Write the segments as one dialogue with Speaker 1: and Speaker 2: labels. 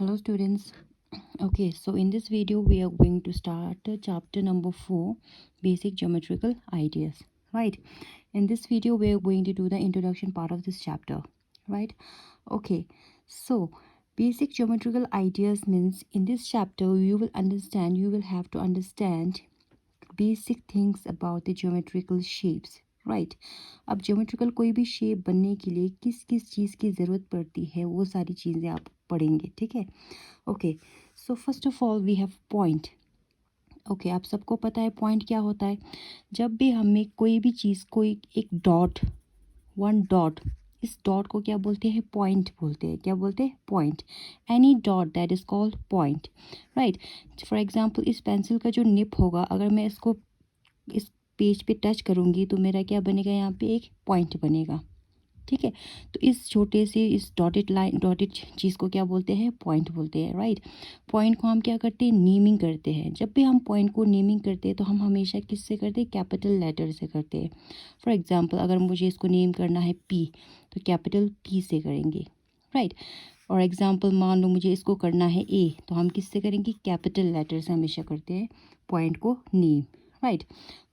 Speaker 1: Hello students. Okay, so in this video we are going to start chapter number 4, basic geometrical ideas, right? In this video we are going to do the introduction part of this chapter, right? Okay, so basic geometrical ideas means in this chapter you will have to understand basic things about the geometrical shapes, right? अब geometrical कोई भी shape बनने के लिए किस किस चीज़ की ज़रूरत पड़ती है वो सारी चीज़ें आप पढ़ेंगे, ठीक है? Okay, so first of all we have point. Okay, आप सबको पता है पॉइंट क्या होता है। जब भी हमें कोई भी चीज़, कोई एक डॉट, वन डॉट, इस डॉट को क्या बोलते हैं? पॉइंट बोलते हैं। क्या बोलते हैं? Point. Any dot that is called point, right? For example इस पेंसिल का जो निप होगा, अगर मैं इसको इस पेज पे टच करूँगी तो मेरा क्या बनेगा? यहाँ पे एक पॉइंट बनेगा, ठीक है? तो इस छोटे से इस डॉटेड चीज़ को क्या बोलते हैं? पॉइंट बोलते हैं, राइट? पॉइंट को हम क्या करते हैं? नेमिंग करते हैं। जब भी हम पॉइंट को नेमिंग करते हैं तो हम हमेशा किससे करते हैं? कैपिटल लेटर से करते हैं। फॉर एग्जांपल अगर मुझे इसको नेम करना है पी, तो कैपिटल पी से करेंगे, राइट? और एग्जांपल मान लो मुझे इसको करना है ए, तो हम किससे करेंगे? कैपिटल लेटर से हमेशा करते हैं पॉइंट को नेम, राइट?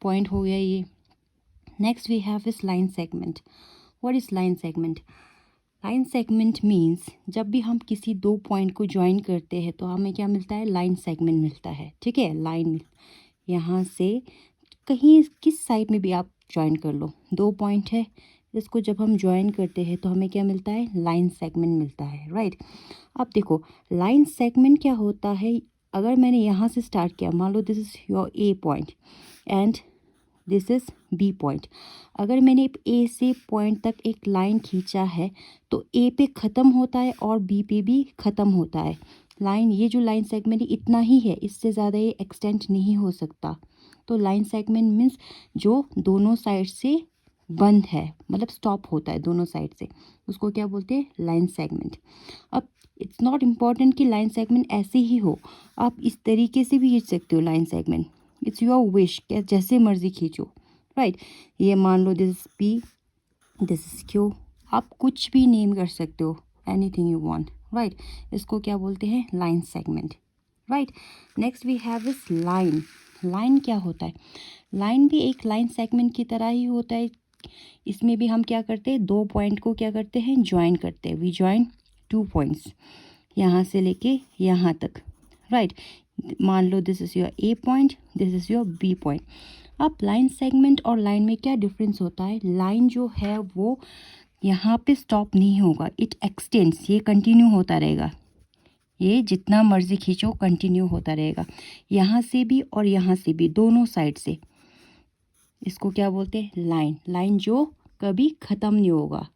Speaker 1: पॉइंट हो गया ये। नेक्स्ट वी हैव इस line segment. What is line segment? Line segment means जब भी हम किसी दो पॉइंट को ज्वाइन करते हैं तो हमें क्या मिलता है? लाइन सेगमेंट मिलता है, ठीक है? लाइन यहाँ से कहीं किस साइड में भी आप ज्वाइन कर लो, दो पॉइंट है, इसको जब हम ज्वाइन करते हैं तो हमें क्या मिलता है? लाइन सेगमेंट मिलता है, राइट? अब देखो लाइन सेगमेंट क्या होता है। अगर मैंने यहाँ से स्टार्ट किया, मान लो this is your A point and this is B point. अगर मैंने ए से पॉइंट तक एक लाइन खींचा है तो ए पे ख़त्म होता है और बी पे भी ख़त्म होता है। लाइन, ये जो लाइन सेगमेंट है इतना ही है, इससे ज़्यादा ये एक्सटेंड नहीं हो सकता। तो लाइन सेगमेंट मीन्स जो दोनों साइड से बंद है, मतलब स्टॉप होता है दोनों साइड से, उसको क्या बोलते हैं? Line segment. अब इट्स नॉट इम्पॉर्टेंट कि लाइन सेगमेंट ऐसे ही हो, आप इस तरीके से भी खींच सकते हो line segment. It's your wish, क्या जैसे मर्जी खींचो, राइट? ये मान लो this is P, this is Q, आप कुछ भी नेम कर सकते हो, एनीथिंग यू वांट, राइट? इसको क्या बोलते हैं? Line segment, right? Next we have this line. Line क्या होता है? लाइन भी एक लाइन सेगमेंट की तरह ही होता है। इसमें भी हम क्या करते हैं? दो पॉइंट को क्या करते हैं? ज्वाइन करते हैं। वी ज्वाइन टू पॉइंट्स, यहाँ से लेके यहाँ तक, राइट? मान लो this is your A point, this is your B point. अब लाइन सेगमेंट और लाइन में क्या डिफरेंस होता है? लाइन जो है वो यहाँ पे स्टॉप नहीं होगा, इट एक्सटेंड्स, ये कंटिन्यू होता रहेगा, ये जितना मर्जी खींचो कंटिन्यू होता रहेगा, यहाँ से भी और यहाँ से भी, दोनों साइड से। इसको क्या बोलते हैं? लाइन। लाइन जो कभी ख़त्म नहीं होगा,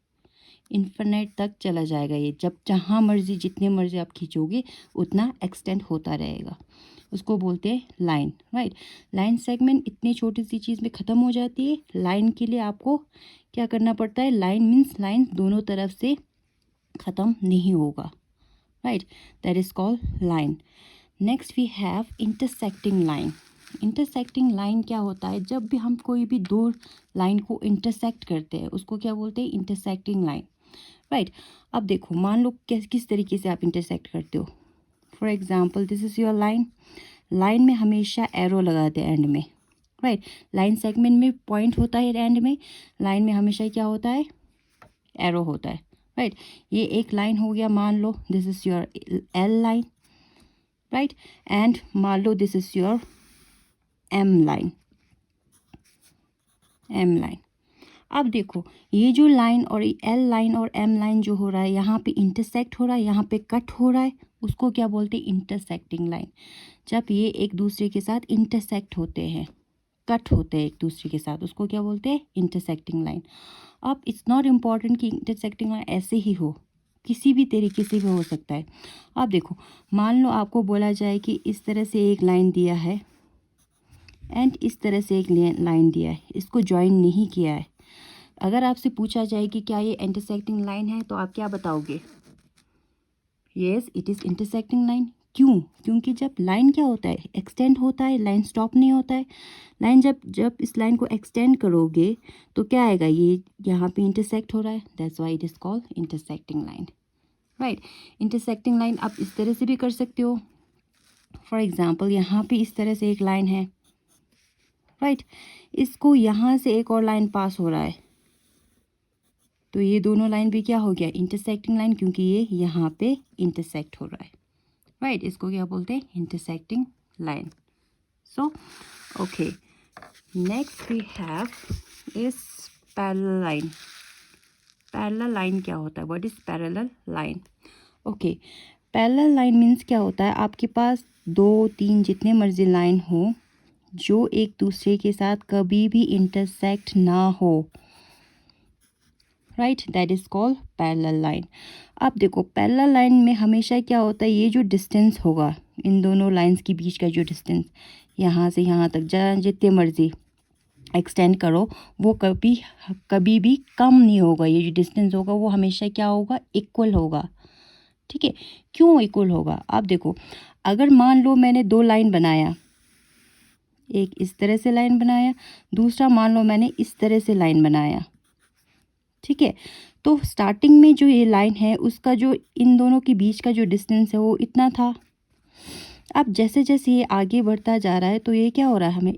Speaker 1: इन्फिनिट तक चला जाएगा, ये जब जहाँ मर्जी जितने मर्जी आप खींचोगे उतना एक्सटेंड होता रहेगा, उसको बोलते हैं लाइन, राइट? लाइन सेगमेंट इतनी छोटी सी चीज़ में ख़त्म हो जाती है। लाइन के लिए आपको क्या करना पड़ता है? लाइन मीन्स लाइन दोनों तरफ से ख़त्म नहीं होगा, right? That is called line. Next we have intersecting line. Intersecting line क्या होता है? जब भी हम कोई भी दो लाइन को इंटरसेक्ट करते हैं उसको क्या बोलते हैं? Intersecting line, right? अब देखो मान लो किस तरीके से आप इंटरसेक्ट करते हो। For example this is your line. Line में हमेशा एरो लगाते हैं एंड में, राइट? लाइन सेगमेंट में पॉइंट होता है एंड में, लाइन में हमेशा क्या होता है? एरो होता है, राइट? ये एक लाइन हो गया, मान लो this is your L line, right? And मान लो this is your M line, M line. अब देखो ये जो लाइन और एल लाइन और एम लाइन जो हो रहा है, यहाँ पे इंटरसेक्ट हो रहा है, यहाँ पे कट हो रहा है, उसको क्या बोलते हैं? Intersecting line. जब ये एक दूसरे के साथ इंटरसेक्ट होते हैं, कट होते हैं एक दूसरे के साथ, उसको क्या बोलते हैं? Intersecting line. अब इट्स नॉट इम्पॉर्टेंट कि इंटरसेक्टिंग लाइन ऐसे ही हो, किसी भी तरीके से भी हो सकता है। अब देखो मान लो आपको बोला जाए कि इस तरह से एक लाइन दिया है एंड इस तरह से एक लाइन दिया है, इसको ज्वाइन नहीं किया है। अगर आपसे पूछा जाए कि क्या ये इंटरसेक्टिंग लाइन है तो आप क्या बताओगे? Yes, it is intersecting line. क्यों? क्योंकि जब लाइन क्या होता है? एक्सटेंड होता है, लाइन स्टॉप नहीं होता है। लाइन जब इस लाइन को एक्सटेंड करोगे तो क्या आएगा? ये यहाँ पे इंटरसेक्ट हो रहा है, that's why it is called intersecting line, right. Intersecting line आप इस तरह से भी कर सकते हो। फॉर एग्जाम्पल यहाँ पे इस तरह से एक लाइन है, राइट। इसको यहाँ से एक और लाइन पास हो रहा है, तो ये दोनों लाइन भी क्या हो गया, इंटरसेक्टिंग लाइन, क्योंकि ये यहाँ पे इंटरसेक्ट हो रहा है, राइट। इसको क्या बोलते हैं, intersecting line. So okay, next we have is parallel line. Parallel line क्या होता है, what is parallel line? Okay, parallel line means क्या होता है, आपके पास 2-3 जितने मर्जी लाइन हो जो एक दूसरे के साथ कभी भी इंटरसेक्ट ना हो, right, that is called parallel line. अब देखो पैरेलल लाइन में हमेशा क्या होता है, ये जो डिस्टेंस होगा इन दोनों लाइंस के बीच का जो डिस्टेंस, यहाँ से यहाँ तक जितने मर्जी एक्सटेंड करो, वो कभी भी कम नहीं होगा। ये जो डिस्टेंस होगा वो हमेशा क्या होगा, इक्वल होगा, ठीक है। क्यों इक्वल होगा, आप देखो, अगर मान लो मैंने 2 लाइन बनाया, एक इस तरह से लाइन बनाया, दूसरा मान लो मैंने इस तरह से लाइन बनाया, ठीक है। तो स्टार्टिंग में जो ये लाइन है उसका जो इन दोनों के बीच का जो डिस्टेंस है वो इतना था। अब जैसे जैसे ये आगे बढ़ता जा रहा है तो ये क्या हो रहा है, हमें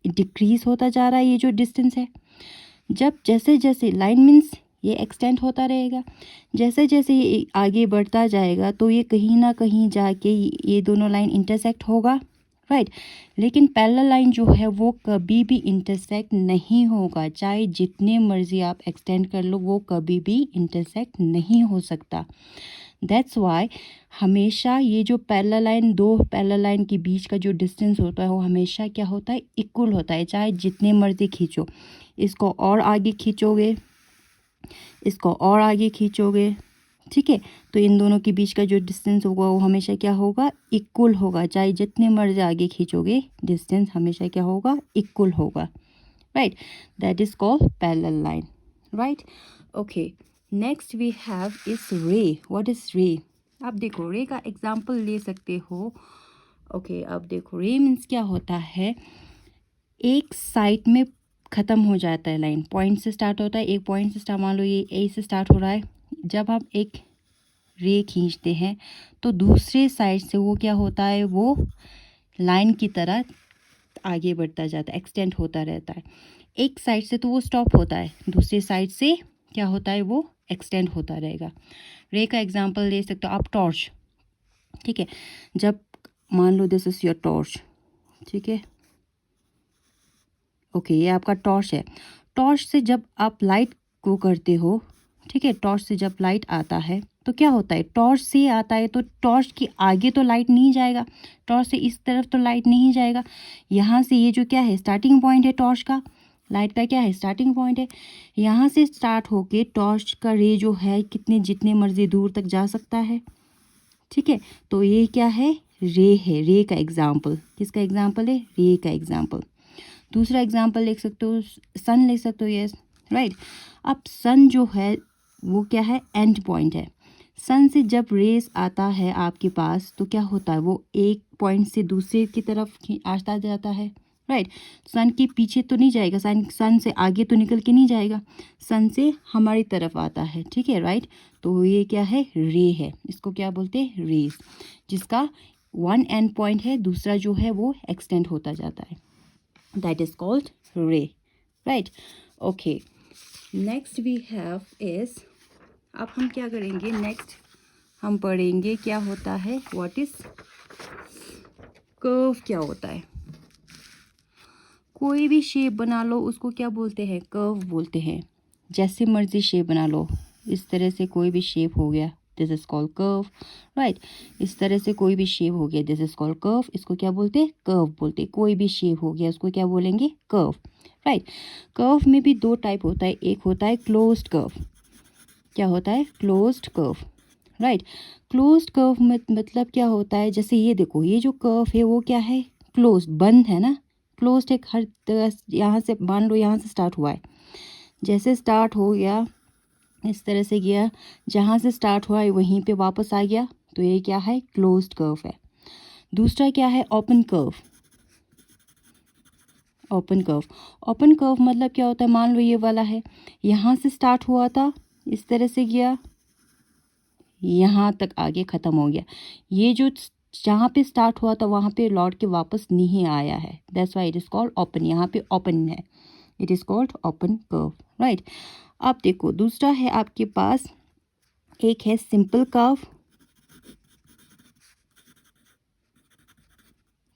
Speaker 1: डिक्रीज होता जा रहा है ये जो डिस्टेंस है। जब जैसे जैसे लाइन मीन्स ये एक्सटेंड होता रहेगा, जैसे जैसे ये आगे बढ़ता जाएगा तो ये कहीं ना कहीं जाके ये दोनों लाइन इंटरसेक्ट होगा, राइट। लेकिन पैरेलल लाइन जो है वो कभी भी इंटरसेक्ट नहीं होगा, चाहे जितने मर्जी आप एक्सटेंड कर लो वो कभी भी इंटरसेक्ट नहीं हो सकता। दैट्स वाई हमेशा ये जो पैरेलल लाइन, 2 पैरेलल लाइन के बीच का जो डिस्टेंस होता है वो हमेशा क्या होता है, इक्वल होता है, चाहे जितने मर्जी खींचो। इसको और आगे खींचोगे, इसको और आगे खींचोगे, ठीक है, तो इन दोनों के बीच का जो डिस्टेंस होगा वो हमेशा क्या होगा, इक्वल होगा, चाहे जितने मर्जी आगे खींचोगे डिस्टेंस हमेशा क्या होगा, इक्वल होगा, right. That is called parallel line, right. Okay, next we have is ray. What is ray? आप देखो रे का एग्जांपल ले सकते हो। ओके, अब देखो रे मीन्स क्या होता है, एक साइड में ख़त्म हो जाता है लाइन, पॉइंट से स्टार्ट होता है, एक पॉइंट से स्टार्ट, मान लो ये ए से स्टार्ट हो रहा है, जब हम एक रे खींचते हैं तो दूसरे साइड से वो क्या होता है, वो लाइन की तरह आगे बढ़ता जाता है, एक्सटेंड होता रहता है। एक साइड से तो वो स्टॉप होता है, दूसरे साइड से क्या होता है, वो एक्सटेंड होता रहेगा। रे का एग्जांपल ले सकते हो आप, टॉर्च, ठीक है। जब मान लो दिस इज योर टॉर्च, ठीक है, ओके, ये आपका टॉर्च है। टॉर्च से जब आप लाइट को करते हो, ठीक है, टॉर्च से जब लाइट आता है तो क्या होता है, टॉर्च से आता है तो टॉर्च के आगे तो लाइट नहीं जाएगा, टॉर्च से इस तरफ तो लाइट नहीं जाएगा। यहाँ से ये जो क्या है, स्टार्टिंग पॉइंट है टॉर्च का, लाइट का क्या है, स्टार्टिंग पॉइंट है। यहाँ से स्टार्ट होके टॉर्च का रे जो है कितने जितने मर्जी दूर तक जा सकता है, ठीक है। तो ये क्या है, रे है, रे का एग्जाम्पल, किसका एग्जाम्पल है, रे का एग्जाम्पल। दूसरा एग्जाम्पल लिख सकते हो, सन लिख सकते हो, यस, राइट। अब सन जो है वो क्या है, एंड पॉइंट है। सन से जब रेस आता है आपके पास तो क्या होता है, वो एक पॉइंट से दूसरे की तरफ आता जाता है, राइट। सन के पीछे तो नहीं जाएगा, सन से आगे तो निकल के नहीं जाएगा, सन से हमारी तरफ आता है, ठीक है, राइट। तो ये क्या है, रे है, इसको क्या बोलते हैं, रेस, जिसका वन एंड पॉइंट है, दूसरा जो है वो एक्सटेंड होता जाता है, that is called ray, right? Okay, next we have is, अब हम क्या करेंगे, नेक्स्ट हम पढ़ेंगे क्या होता है, what is कर्व, क्या होता है। कोई भी शेप बना लो उसको क्या बोलते हैं, कर्व बोलते हैं। जैसे मर्जी शेप बना लो, इस तरह से कोई भी शेप हो गया, this is called curve, right. इस तरह से कोई भी शेप हो गया, दिस इज कॉल्ड कर्व, इसको क्या बोलते हैं, कर्व बोलते हैं। कोई भी शेप हो गया उसको क्या बोलेंगे, कर्व, राइट। कर्व में भी 2 टाइप होता है, एक होता है क्लोज्ड कर्व, क्या होता है, closed curve, right. Closed curve मतलब क्या होता है, जैसे ये देखो, ये जो कर्व है वो क्या है, क्लोज्ड, बंद है ना, क्लोज्ड है हर तरह। यहाँ से मान लो यहाँ से स्टार्ट हुआ है, जैसे स्टार्ट हो गया इस तरह से गया, जहाँ से स्टार्ट हुआ है वहीं पे वापस आ गया, तो ये क्या है, क्लोज्ड कर्व है। दूसरा क्या है, open curve. Open curve, open curve मतलब क्या होता है, मान लो ये वाला है, यहाँ से स्टार्ट हुआ था, इस तरह से गया, यहाँ तक आगे ख़त्म हो गया। ये जो जहाँ पे स्टार्ट हुआ था वहाँ पे लौट के वापस नहीं आया है, that's why it is called open. यहाँ पे ओपन है, it is called open curve, right. अब देखो दूसरा है आपके पास, एक है सिंपल कर्व,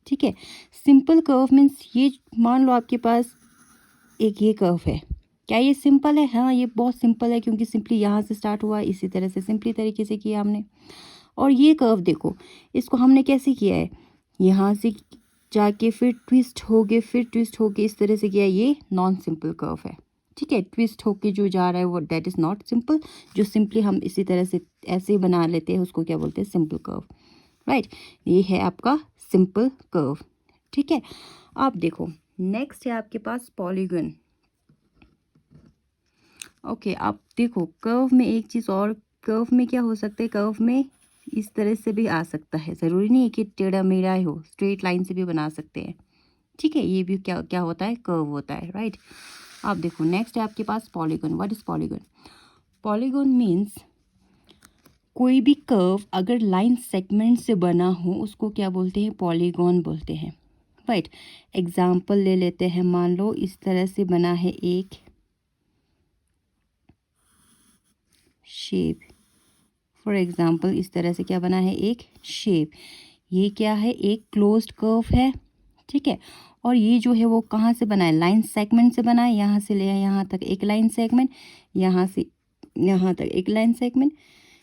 Speaker 1: ठीक है। सिंपल कर्व मीन्स ये मान लो आपके पास एक ये कर्व है, क्या ये सिंपल है? हाँ, ये बहुत सिंपल है क्योंकि सिंपली यहाँ से स्टार्ट हुआ, इसी तरह से सिंपली तरीके से किया हमने। और ये कर्व देखो, इसको हमने कैसे किया है, यहाँ से जाके फिर ट्विस्ट हो गए, फिर ट्विस्ट हो के इस तरह से किया, ये नॉन सिंपल कर्व है, ठीक है। ट्विस्ट होके जो जा रहा है वो दैट इज़ नॉट सिंपल। जो सिंपली हम इसी तरह से ऐसे बना लेते हैं उसको क्या बोलते हैं, सिंपल कर्व, राइट। ये है आपका सिंपल कर्व, ठीक है। आप देखो नेक्स्ट है आपके पास पॉलीगन। ओके, आप देखो कर्व में एक चीज़ और, कर्व में क्या हो सकता है, कर्व में इस तरह से भी आ सकता है, ज़रूरी नहीं है कि टेढ़ा मेढ़ा ही हो, स्ट्रेट लाइन से भी बना सकते हैं, ठीक है। ये भी क्या क्या होता है, कर्व होता है, राइट। आप देखो नेक्स्ट है आपके पास polygon. What is polygon? Polygon means कोई भी कर्व अगर लाइन सेगमेंट से बना हो उसको क्या बोलते हैं, पॉलीगॉन बोलते हैं, राइट। एग्जाम्पल ले लेते हैं, मान लो इस तरह से बना है एक शेप, फॉर एग्जाम्पल इस तरह से क्या बना है, एक शेप। ये क्या है, एक क्लोज्ड कर्व है, ठीक है। और ये जो है वो कहाँ से बना है, लाइन सेगमेंट से बना है। यहाँ से ले यहाँ तक एक लाइन सेगमेंट, यहाँ से यहाँ तक एक लाइन सेगमेंट,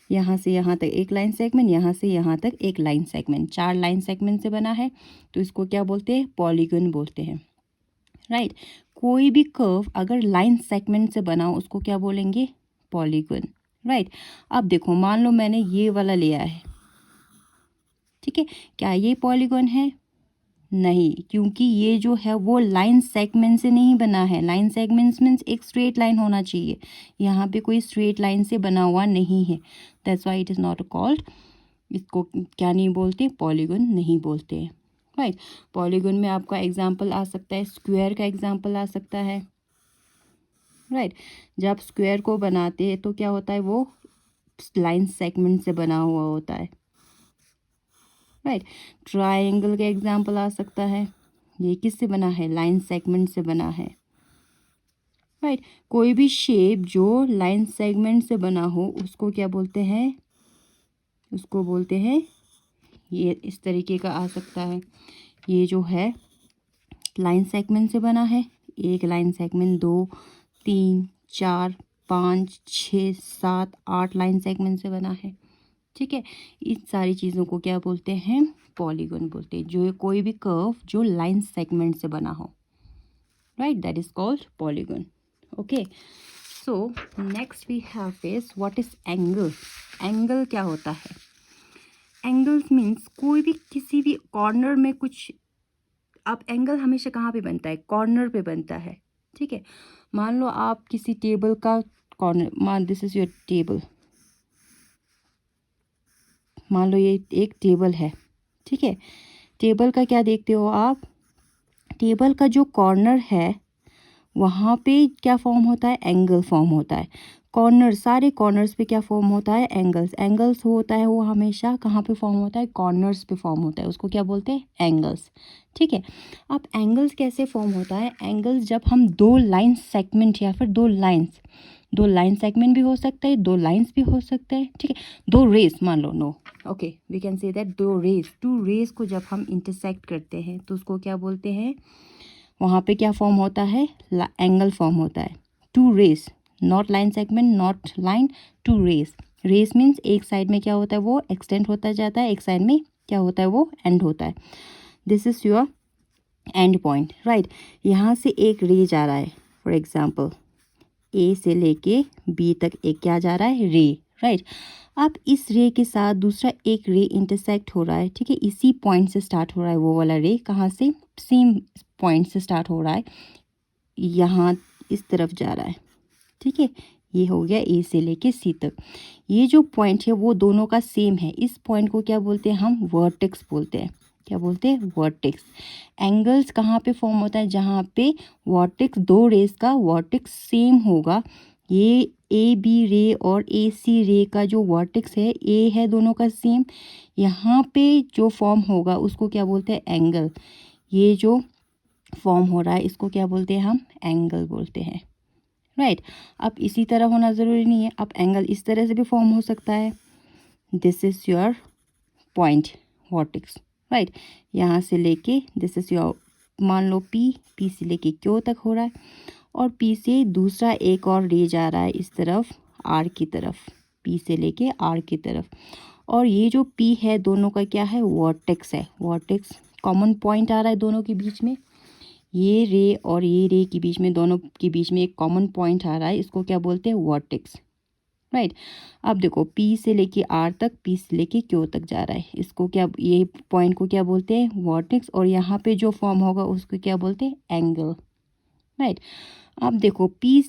Speaker 1: यहाँ से यहाँ तक एक लाइन सेगमेंट, यहाँ से यहाँ तक एक लाइन सेगमेंट, 4 लाइन सेगमेंट से बना है। तो इसको क्या बोलते हैं, पॉलीगन बोलते हैं, राइट। कोई भी कर्व अगर लाइन सेगमेंट से बना हो उसको क्या बोलेंगे, पॉलीगन, राइट। अब देखो मान लो मैंने ये वाला लिया है, ठीक है, क्या ये पॉलीगन है? नहीं, क्योंकि ये जो है वो लाइन सेगमेंट से नहीं बना है। लाइन सेगमेंट्स मीन्स एक स्ट्रेट लाइन होना चाहिए, यहाँ पे कोई स्ट्रेट लाइन से बना हुआ नहीं है, that's why it is not called, इसको क्या नहीं बोलते, पॉलीगन नहीं बोलते हैं, राइट। पॉलीगन में आपका एग्जांपल आ सकता है, स्क्वायर का एग्जांपल आ सकता है, राइट। जब स्क्वायर को बनाते हैं तो क्या होता है, वो लाइन सेगमेंट से बना हुआ होता है, राइट। ट्रायंगल का एग्जांपल आ सकता है, ये किससे बना है, लाइन सेगमेंट से बना है, राइट। कोई भी शेप जो लाइन सेगमेंट से बना हो उसको क्या बोलते हैं, उसको बोलते हैं, ये इस तरीके का आ सकता है, ये जो है लाइन सेगमेंट से बना है, एक लाइन सेगमेंट, 2 3 4 5 6 7 8 लाइन सेगमेंट से बना है, ठीक है। इन सारी चीज़ों को क्या बोलते हैं, पॉलीगन बोलते हैं। जो कोई भी कर्व जो लाइन सेगमेंट से बना हो, right, that is called polygon, okay. So next we have is what is angle. Angle क्या होता है, एंगल्स मीन्स कोई भी किसी भी कॉर्नर में कुछ, अब एंगल हमेशा कहाँ पे बनता है, कॉर्नर पे बनता है, ठीक है। मान लो आप किसी टेबल का कॉर्नर, मान दिस इज योर टेबल, मान लो ये एक टेबल है, ठीक है। टेबल का क्या देखते हो आप, टेबल का जो कॉर्नर है वहाँ पे क्या फॉर्म होता है, एंगल फॉर्म होता है। कॉर्नर, सारे कॉर्नर्स पे क्या फॉर्म होता है, एंगल्स। एंगल्स होता है वो हमेशा कहाँ पे फॉर्म होता है, कॉर्नर्स पे फॉर्म होता है, उसको क्या बोलते हैं, एंगल्स, ठीक है। अब एंगल्स कैसे फॉर्म होता है, एंगल्स जब हम दो लाइन सेगमेंट या फिर दो लाइन सेगमेंट भी हो सकता है, दो लाइंस भी हो सकता है, ठीक है। दो रेस मान लो, no okay we can say that दो रेस, टू रेस को जब हम इंटरसेक्ट करते हैं तो उसको क्या बोलते हैं, वहाँ पे क्या फॉर्म होता है, एंगल फॉर्म होता है। Two rays, not line segment, not line, two rays. Rays means एक साइड में क्या होता है, वो एक्सटेंड होता जाता है, एक साइड में क्या होता है, वो एंड होता है। This is your and point, right. यहाँ से एक रे जा रहा है, फॉर एग्जाम्पल ए से लेके बी तक एक क्या जा रहा है, रे, राइट। अब इस रे के साथ दूसरा एक रे इंटरसेक्ट हो रहा है, ठीक है। इसी पॉइंट से स्टार्ट हो रहा है वो वाला रे, कहाँ से, सेम पॉइंट से स्टार्ट हो रहा है, यहाँ इस तरफ जा रहा है, ठीक है। ये हो गया ए से लेके सी तक। ये जो पॉइंट है वो दोनों का सेम है, इस पॉइंट को क्या बोलते हैं हम, वर्टेक्स बोलते हैं। क्या बोलते हैं, वर्टेक्स। एंगल्स कहाँ पे फॉर्म होता है, जहाँ पे वर्टेक्स, दो रेस का वर्टेक्स सेम होगा, ये ए बी रे और ए सी रे का जो वर्टेक्स है, ए है दोनों का सेम, यहाँ पे जो फॉर्म होगा उसको क्या बोलते हैं, एंगल। ये जो फॉर्म हो रहा है इसको क्या बोलते हैं, हम एंगल बोलते हैं, राइट। अब इसी तरह होना ज़रूरी नहीं है, अब एंगल इस तरह से भी फॉर्म हो सकता है। This is your point vertex, right. यहाँ से लेके दिस इज़ योर, मान लो पी से लेके क्यू तक हो रहा है, और पी से दूसरा एक और रे जा रहा है इस तरफ आर की तरफ, पी से लेके आर की तरफ। और ये जो पी है दोनों का क्या है, वर्टेक्स है। वर्टेक्स कॉमन पॉइंट आ रहा है दोनों के बीच में, ये रे और ये रे के बीच में, दोनों के बीच में एक कॉमन पॉइंट आ रहा है, इसको क्या बोलते हैं, वर्टेक्स, राइट। अब देखो पी से लेके आर तक, पी से लेके क्यू तक जा रहा है, इसको क्या, ये पॉइंट को क्या बोलते हैं, वर्टेक्स। और यहाँ पे जो फॉर्म होगा उसको क्या बोलते हैं, एंगल, राइट। अब देखो पी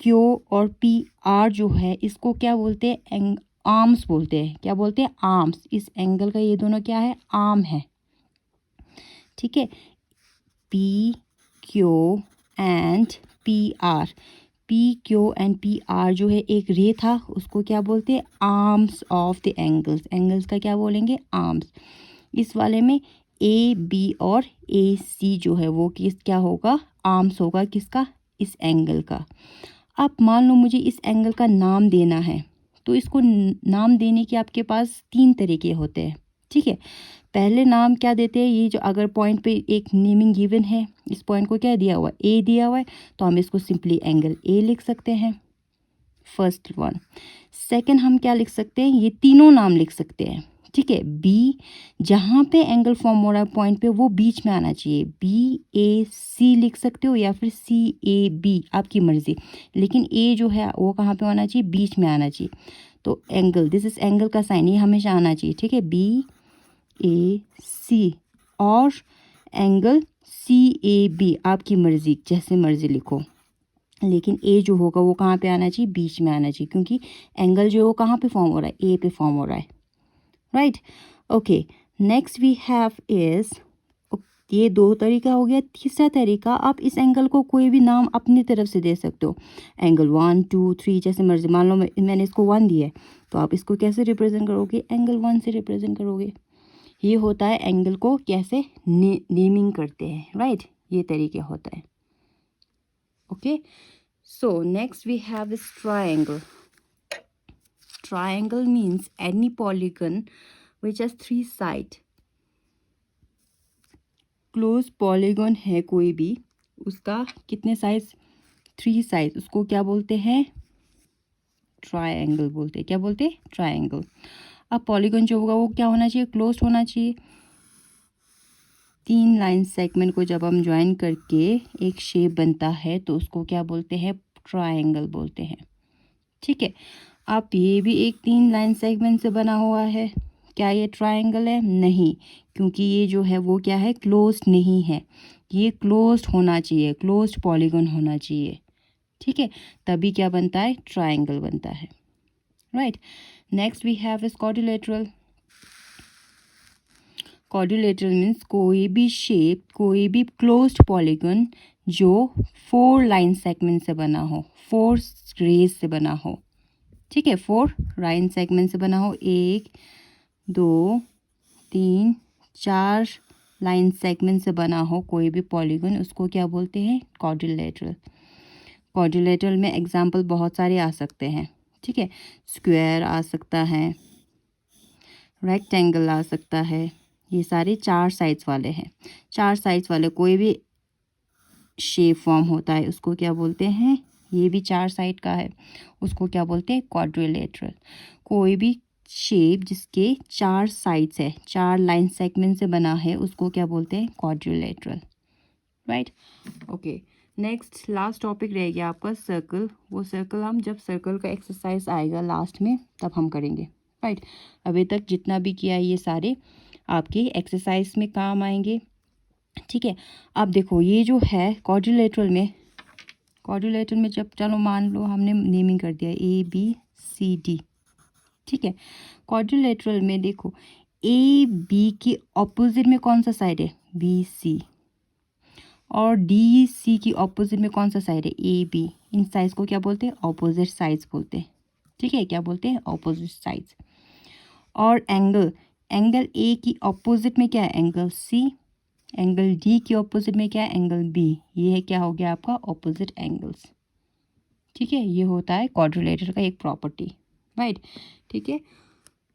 Speaker 1: क्यू और पी आर जो है इसको क्या बोलते हैं, आर्म्स बोलते हैं। क्या बोलते हैं, आर्म्स। इस एंगल का ये दोनों क्या है, आर्म है, ठीक है। P Q and P R, P Q and P R जो है एक रे था, उसको क्या बोलते हैं, arms of the angles. Angles का क्या बोलेंगे, आर्म्स। इस वाले में ए बी और ए सी जो है वो क्या होगा, आर्म्स होगा, किसका, इस एंगल का। अब मान लो मुझे इस एंगल का नाम देना है, तो इसको नाम देने के आपके पास 3 तरीके होते हैं, ठीक है। पहले नाम क्या देते हैं, ये जो अगर पॉइंट पे एक नेमिंग गिवन है, इस पॉइंट को क्या दिया हुआ है, ए दिया हुआ है, तो हम इसको सिंपली एंगल ए लिख सकते हैं, फर्स्ट वन। सेकंड हम क्या लिख सकते हैं, ये तीनों नाम लिख सकते हैं, ठीक है। बी, जहाँ पे एंगल फॉर्म हो रहा है पॉइंट पे वो बीच में आना चाहिए, बी ए सी लिख सकते हो या फिर सी ए बी, आपकी मर्जी, लेकिन ए जो है वो कहाँ पे आना चाहिए, बीच में आना चाहिए। तो एंगल, दिस इज एंगल का साइन, ये हमेशा आना चाहिए, ठीक है, बी ए सी, और एंगल सी ए बी, आपकी मर्जी, जैसे मर्जी लिखो, लेकिन ए जो होगा वो कहाँ पे आना चाहिए, बीच में आना चाहिए, क्योंकि एंगल जो है वो कहाँ पे फॉर्म हो रहा है, ए पे फॉर्म हो रहा है, right. Okay, next we have is, ये 2 तरीका हो गया। तीसरा तरीका, आप इस एंगल को कोई भी नाम अपनी तरफ से दे सकते हो, एंगल 1 2 3 जैसे मर्जी। मान लो मैंने इसको 1 दिया है, तो आप इसको कैसे रिप्रेजेंट करोगे, एंगल 1 से रिप्रेजेंट करोगे। ये होता है एंगल को कैसे नेमिंग करते हैं, राइट, ये तरीके होता है। Okay, so next we have this triangle. Triangle means any polygon which has 3 sides. Close polygon है कोई भी, उसका कितने साइड्स, 3 साइड्स, उसको क्या बोलते हैं, ट्रायंगल बोलते हैं। क्या बोलते हैं, ट्रायंगल। अब पॉलीगॉन जो होगा वो क्या होना चाहिए, क्लोज होना चाहिए। 3 लाइन सेगमेंट को जब हम ज्वाइन करके एक शेप बनता है तो उसको क्या बोलते हैं, ट्रायंगल बोलते हैं, ठीक है। अब ये भी एक 3 लाइन सेगमेंट से बना हुआ है, क्या ये ट्रायंगल है, नहीं, क्योंकि ये जो है वो क्या है, क्लोज्ड नहीं है, ये क्लोज्ड होना चाहिए, क्लोज्ड पॉलीगॉन होना चाहिए, ठीक है, तभी क्या बनता है, ट्रायंगल बनता है, right. Next we have is quadrilateral. Quadrilateral means कोई भी शेप, कोई भी क्लोज्ड पॉलीगॉन जो 4 लाइन सेगमेंट से बना हो, 4 रेज से बना हो, ठीक है, 4 लाइन सेगमेंट से बना हो, 1 2 3 4 लाइन सेगमेंट से बना हो कोई भी पॉलीगॉन, उसको क्या बोलते हैं, क्वाड्रिलेटरल। क्वाड्रिलेटरल में एग्जांपल बहुत सारे आ सकते हैं, ठीक है, स्क्वायर आ सकता है, रेक्टेंगल आ सकता है, ये सारे 4 साइड्स वाले हैं। 4 साइड्स वाले कोई भी शेप फॉर्म होता है उसको क्या बोलते हैं, ये भी 4 साइड का है, उसको क्या बोलते हैं, क्वाड्रिलेटरल। कोई भी शेप जिसके 4 साइड्स है, 4 लाइन सेगमेंट से बना है, उसको क्या बोलते हैं, quadrilateral, right. Okay, next last topic रह गया आपका सर्कल। वो सर्कल हम जब सर्कल का एक्सरसाइज आएगा लास्ट में तब हम करेंगे, राइट। अभी तक जितना भी किया ये सारे आपके एक्सरसाइज में काम आएंगे, ठीक है। अब देखो ये जो है क्वाड्रिलेटरल में जब, चलो मान लो हमने नेमिंग कर दिया ए बी सी डी, ठीक है। क्वाड्रिलेटरल में देखो ए बी के ऑपोजिट में कौन सा साइड है, बी सी, और डी सी की ऑपोजिट में कौन सा साइड है, ए बी। इन साइड्स को क्या बोलते हैं? ऑपोजिट साइड्स बोलते हैं। ठीक है, क्या बोलते हैं? Opposite sides. और एंगल, एंगल ए की ऑपोजिट में क्या है? Angle C. एंगल डी की ऑपोजिट में क्या है? Angle B. ये है क्या हो गया आपका? Opposite angles. ठीक है, ये होता है क्वाड्रिलेटरल का एक प्रॉपर्टी, राइट। ठीक है,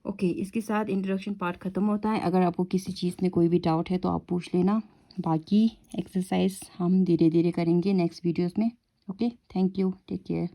Speaker 1: ओके, इसके साथ इंट्रोडक्शन पार्ट ख़त्म होता है। अगर आपको किसी चीज़ में कोई भी डाउट है तो आप पूछ लेना। बाकी एक्सरसाइज हम धीरे धीरे करेंगे नेक्स्ट वीडियोस में। Okay, thank you, take care.